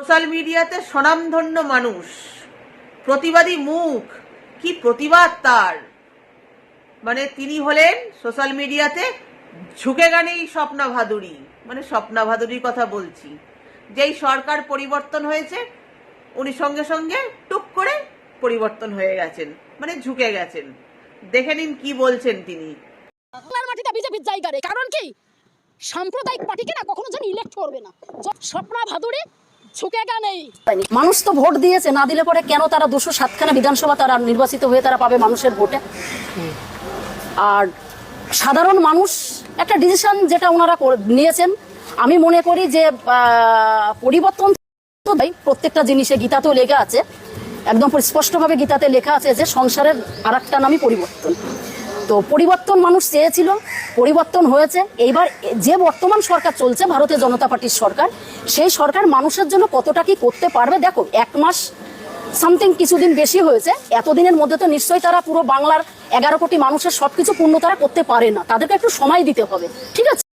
Social মিডিয়াতে স্বনামধন্য মানুষ, প্রতিবাদী মুখ, কি প্রতিবাদ তার। মানে তিনি হলেন সোশ্যাল মিডিয়াতে ঝুঁকে গানেই স্বপ্না ভাদুড়ী, মানে স্বপ্না ভাদুড়ির কথা বলছি। যেই সরকার পরিবর্তন হয়েছে উনি সঙ্গে সঙ্গে টুক করে পরিবর্তন হয়ে গেছেন, মানে ঝুঁকে গেছেন। দেখে নিন কি বলছেন তিনি। বাংলার মাটিতে বিজেপির জায়গা রে, কারণ কি সাম্প্রদায়িক পার্টিকে না কখনো যেন ইলেক্ট করবে না। স্বপ্না ভাদুড়ী ঝুঁকে গা নেই। মানুষ তো ভোট দিয়েছে, না দিলে পরে কেন তারা 207খানা বিধানসভা তারা নির্বাচিত হয়ে তারা পাবে মানুষের ভোটে? আর সাধারণ মানুষ একটা ডিসিশন যেটা ওনারা নিয়েছেন, আমি মনে করি যে পরিবর্তন তো প্রত্যেকটা জিনিসে গীতাতেও লেখা আছে, একদম স্পষ্টভাবে গীতাতে লেখা আছে যে সংসারের আর একটা নামই পরিবর্তন। তো পরিবর্তন মানুষ চেয়েছিল, পরিবর্তন হয়েছে। এইবার যে বর্তমান সরকার চলছে ভারতীয় জনতা পার্টির সরকার, সেই সরকার মানুষের জন্য কতটা কি করতে পারবে দেখো। 1 মাস সামথিং কিছুদিন বেশি হয়েছে, এতদিনের মধ্যে তো নিশ্চয়ই তারা পুরো বাংলার 11 কোটি মানুষের সবকিছু পূর্ণ তারা করতে পারে না, তাদেরকে একটু সময় দিতে হবে, ঠিক আছে।